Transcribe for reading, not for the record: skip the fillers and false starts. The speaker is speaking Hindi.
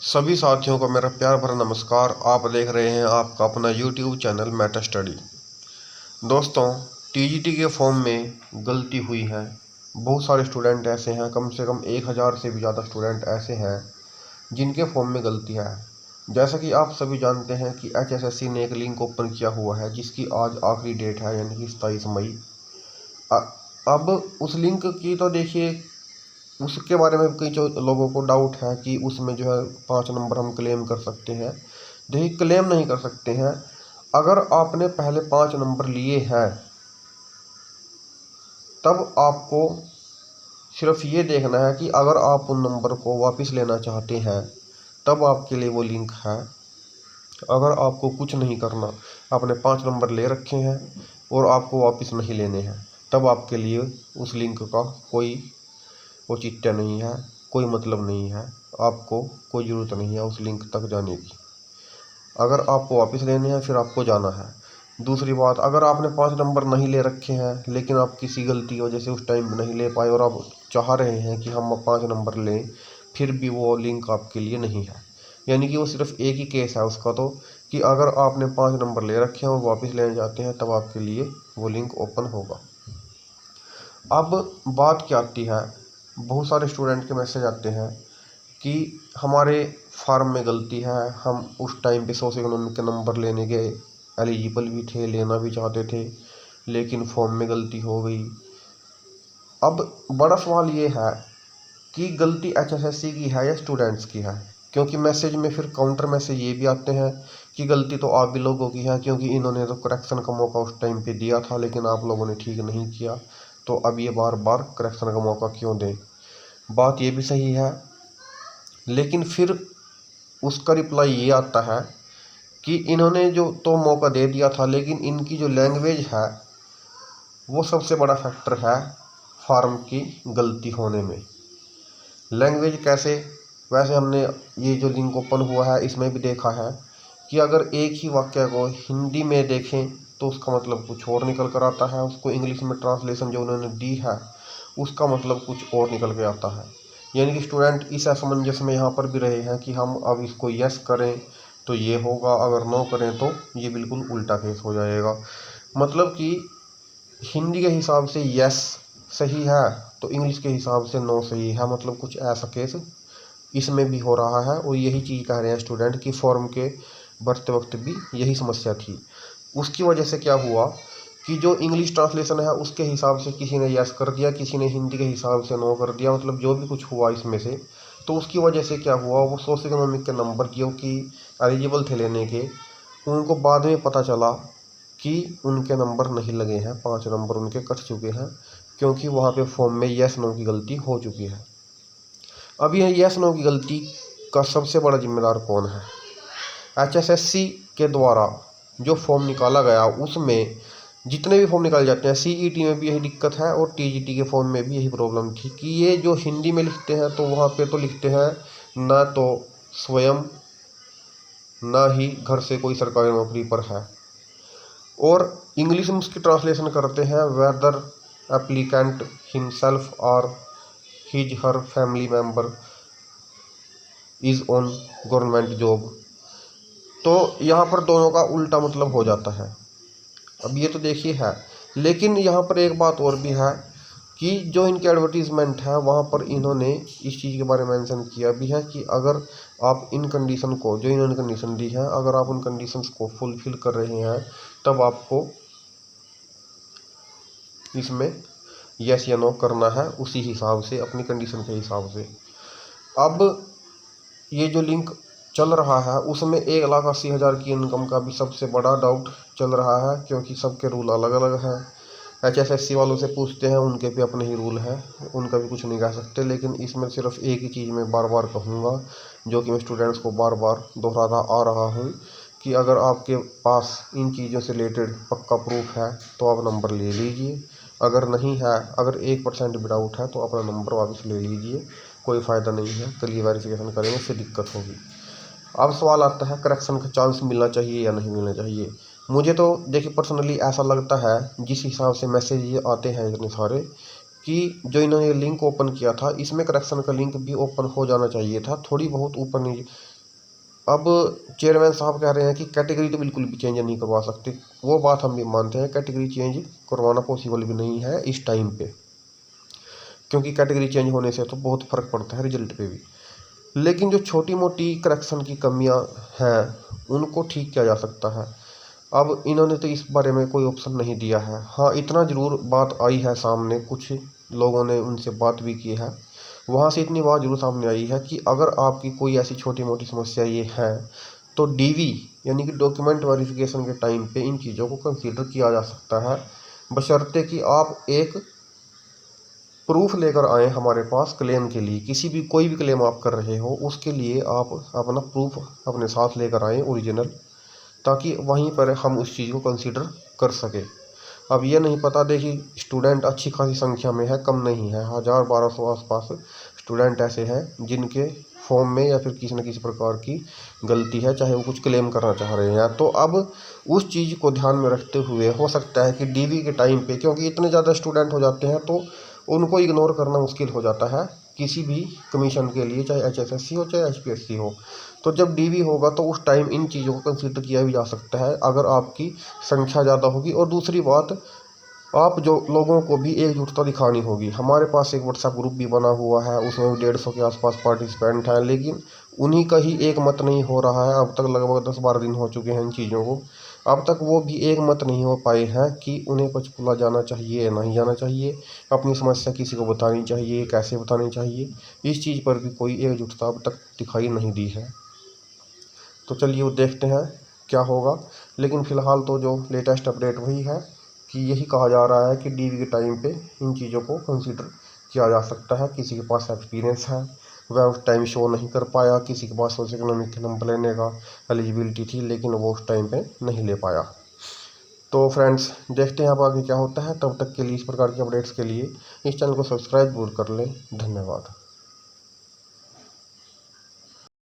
सभी साथियों को मेरा प्यार भरा नमस्कार। आप देख रहे हैं आपका अपना यूट्यूब चैनल मेटा स्टडी। दोस्तों, टीजीटी के फॉर्म में गलती हुई है। बहुत सारे स्टूडेंट ऐसे हैं, कम से कम 1000 से भी ज़्यादा स्टूडेंट ऐसे हैं जिनके फॉर्म में गलती है। जैसा कि आप सभी जानते हैं कि एचएसएससी ने एक लिंक ओपन किया हुआ है जिसकी आज आखिरी डेट है, यानी कि 27 मई। अब उस लिंक की तो देखिए, उसके बारे में कई जो लोगों को डाउट है कि उसमें जो है 5 नंबर हम क्लेम कर सकते हैं। देखिए, क्लेम नहीं कर सकते हैं। अगर आपने पहले 5 नंबर लिए हैं तब आपको सिर्फ ये देखना है कि अगर आप उन नंबर को वापस लेना चाहते हैं तब आपके लिए वो लिंक है। अगर आपको कुछ नहीं करना, आपने 5 नंबर ले रखे हैं और आपको वापस नहीं लेने हैं, तब आपके लिए उस लिंक का कोई औचित्य नहीं है, कोई मतलब नहीं है। आपको कोई ज़रूरत नहीं है उस लिंक तक जाने की। अगर आपको वापस लेने हैं फिर आपको जाना है। दूसरी बात, अगर आपने 5 नंबर नहीं ले रखे हैं लेकिन आप किसी गलती की वजह से उस टाइम नहीं ले पाए और आप चाह रहे हैं कि हम 5 नंबर लें, फिर भी वो लिंक आपके लिए नहीं है। यानी कि वो सिर्फ एक ही केस है उसका, तो कि अगर आपने 5 नंबर ले रखे हैं और वापस लेने जाते हैं तब आपके लिए वो लिंक ओपन होगा। अब बात क्या आती है, बहुत सारे स्टूडेंट के मैसेज आते हैं कि हमारे फार्म में गलती है, हम उस टाइम पे सोशल इकोनॉमिक के नंबर लेने के एलिजिबल भी थे, लेना भी चाहते थे, लेकिन फॉर्म में गलती हो गई। अब बड़ा सवाल ये है कि गलती एचएसएससी की है या स्टूडेंट्स की है, क्योंकि मैसेज में फिर काउंटर मैसेज ये भी आते हैं कि गलती तो आप भी लोगों की है, क्योंकि इन्होंने तो करेक्शन का मौका उस टाइम पे दिया था लेकिन आप लोगों ने ठीक नहीं किया, तो अब ये बार बार करेक्शन का मौका क्यों दें। बात ये भी सही है, लेकिन फिर उसका रिप्लाई ये आता है कि इन्होंने जो तो मौका दे दिया था, लेकिन इनकी जो लैंग्वेज है वो सबसे बड़ा फैक्टर है फार्म की गलती होने में। लैंग्वेज कैसे? वैसे हमने ये जो लिंक ओपन हुआ है इसमें भी देखा है कि अगर एक ही वाक्य को हिंदी में देखें तो उसका मतलब कुछ और निकल कर आता है, उसको इंग्लिश में ट्रांसलेशन जो उन्होंने दी है उसका मतलब कुछ और निकल के आता है। यानी कि स्टूडेंट इस असमंजस में यहाँ पर भी रहे हैं कि हम अब इसको यस करें तो ये होगा, अगर नो करें तो ये बिल्कुल उल्टा केस हो जाएगा। मतलब कि हिंदी के हिसाब से यस सही है तो इंग्लिश के हिसाब से नो सही है, मतलब कुछ ऐसा केस इसमें भी हो रहा है। और यही चीज़ कह रहे हैं स्टूडेंट कि फॉर्म के भरते वक्त भी यही समस्या थी। उसकी वजह से क्या हुआ कि जो इंग्लिश ट्रांसलेशन है उसके हिसाब से किसी ने यस कर दिया, किसी ने हिंदी के हिसाब से नो कर दिया, मतलब जो भी कुछ हुआ इसमें से, तो उसकी वजह से क्या हुआ, वो सोशल इकोनॉमिक के नंबर जो कि एलिजिबल थे लेने के, उनको बाद में पता चला कि उनके नंबर नहीं लगे हैं, 5 नंबर उनके कट चुके हैं, क्योंकि वहाँ पे फॉर्म में यस नो की गलती हो चुकी है। अब यह यस नो की गलती का सबसे बड़ा जिम्मेदार कौन है? एचएसएससी के द्वारा जो फॉर्म निकाला गया उसमें जितने भी फॉर्म निकाले जाते हैं, सीईटी में भी यही दिक्कत है और टीजीटी के फॉर्म में भी यही प्रॉब्लम थी कि ये जो हिंदी में लिखते हैं तो वहाँ पे तो लिखते हैं ना तो स्वयं ना ही घर से कोई सरकारी नौकरी पर है, और इंग्लिश में उसकी ट्रांसलेशन करते हैं वेदर एप्लीकेंट हिमसेल्फ और his her family member is on government job. तो यहाँ पर दोनों का उल्टा मतलब हो जाता है। अब ये तो देखिए है, लेकिन यहाँ पर एक बात और भी है कि जो इनके एडवर्टीज़मेंट है वहाँ पर इन्होंने इस चीज़ के बारे में मेंशन किया भी है कि अगर आप इन कंडीशन को, जो इन्होंने कंडीशन दी है, अगर आप उन कंडीशंस को फुलफिल कर रहे हैं तब आपको इसमें यस या नो करना है उसी हिसाब से, अपनी कंडीशन के हिसाब से। अब ये जो लिंक चल रहा है उसमें 1,80,000 की इनकम का भी सबसे बड़ा डाउट चल रहा है, क्योंकि सबके रूल अलग अलग हैं। एचएसएससी वालों से पूछते हैं, उनके भी अपने ही रूल हैं, उनका भी कुछ नहीं कह सकते। लेकिन इसमें सिर्फ एक ही चीज़ मैं बार बार कहूँगा, जो कि मैं स्टूडेंट्स को बार बार दोहराता आ रहा हूँ, कि अगर आपके पास इन चीज़ों से रिलेटेड पक्का प्रूफ है तो आप नंबर ले लीजिए, अगर नहीं है, अगर 1% भी डाउट है तो अपना नंबर वापस ले लीजिए, कोई फ़ायदा नहीं है। कल वेरिफिकेशन करेंगे उससे दिक्कत होगी। अब सवाल आता है करेक्शन का चांस मिलना चाहिए या नहीं मिलना चाहिए। मुझे तो देखिए पर्सनली ऐसा लगता है, जिस हिसाब से मैसेज ये आते हैं इतने सारे, कि जो इन्होंने लिंक ओपन किया था इसमें करेक्शन का लिंक भी ओपन हो जाना चाहिए था। थोड़ी बहुत ऊपर नीचे अब चेयरमैन साहब कह रहे हैं कि कैटेगरी तो बिल्कुल भी चेंज नहीं करवा सकते। वो बात हम भी मानते हैं, कैटेगरी चेंज करवाना पॉसिबल भी नहीं है इस टाइम पे, क्योंकि कैटेगरी चेंज होने से तो बहुत फ़र्क पड़ता है रिजल्ट पे भी। लेकिन जो छोटी मोटी करेक्शन की कमियां हैं उनको ठीक किया जा सकता है। अब इन्होंने तो इस बारे में कोई ऑप्शन नहीं दिया है। हाँ, इतना ज़रूर बात आई है सामने, कुछ लोगों ने उनसे बात भी की है, वहाँ से इतनी बात जरूर सामने आई है कि अगर आपकी कोई ऐसी छोटी मोटी समस्या ये है तो डीवी यानी कि डॉक्यूमेंट वेरिफिकेशन के टाइम पे इन चीज़ों को कंसीडर किया जा सकता है, बशर्ते कि आप एक प्रूफ लेकर आए हमारे पास क्लेम के लिए। किसी भी कोई भी क्लेम आप कर रहे हो उसके लिए आप अपना प्रूफ अपने साथ लेकर आए ओरिजिनल, ताकि वहीं पर हम उस चीज़ को कंसीडर कर सकें। अब ये नहीं पता, देखिए स्टूडेंट अच्छी खासी संख्या में है, कम नहीं है, 1000-1200 आसपास स्टूडेंट ऐसे हैं जिनके फॉर्म में या फिर किसी न किसी प्रकार की गलती है, चाहे वो कुछ क्लेम करना चाह रहे हैं। तो अब उस चीज़ को ध्यान में रखते हुए हो सकता है कि डीवी के टाइम पे, क्योंकि इतने ज़्यादा स्टूडेंट हो जाते हैं तो उनको इग्नोर करना मुश्किल हो जाता है किसी भी कमीशन के लिए, चाहे HSSC हो चाहे HPSC हो। तो जब डीवी होगा तो उस टाइम इन चीज़ों को कंसीडर किया भी जा सकता है अगर आपकी संख्या ज़्यादा होगी। और दूसरी बात, आप जो लोगों को भी एकजुटता दिखानी होगी। हमारे पास एक व्हाट्सएप ग्रुप भी बना हुआ है, उसमें 150 के आसपास पार्टिसिपेंट हैं, लेकिन उन्हीं का ही एक मत नहीं हो रहा है। अब तक लगभग 10-12 दिन हो चुके हैं इन चीज़ों को, अब तक वो भी एक मत नहीं हो पाए हैं कि उन्हें पंचकूला जाना चाहिए या नहीं जाना चाहिए, अपनी समस्या किसी को बतानी चाहिए, कैसे बतानी चाहिए। इस चीज़ पर भी कोई एकजुटता अब तक दिखाई नहीं दी है। तो चलिए वो देखते हैं क्या होगा। लेकिन फ़िलहाल तो जो लेटेस्ट अपडेट वही है कि यही कहा जा रहा है कि डीवी के टाइम पे इन चीज़ों को कंसीडर किया जा सकता है। किसी के पास एक्सपीरियंस है, वह उस टाइम शो नहीं कर पाया, किसी के पास सोशल इकोनॉमिक नंबर लेने का एलिजिबिलिटी थी लेकिन वो उस टाइम पे नहीं ले पाया। तो फ्रेंड्स देखते हैं अब आगे क्या होता है। तब तक के लिए, इस प्रकार के अपडेट्स के लिए इस चैनल को सब्सक्राइब जरूर कर लें। धन्यवाद।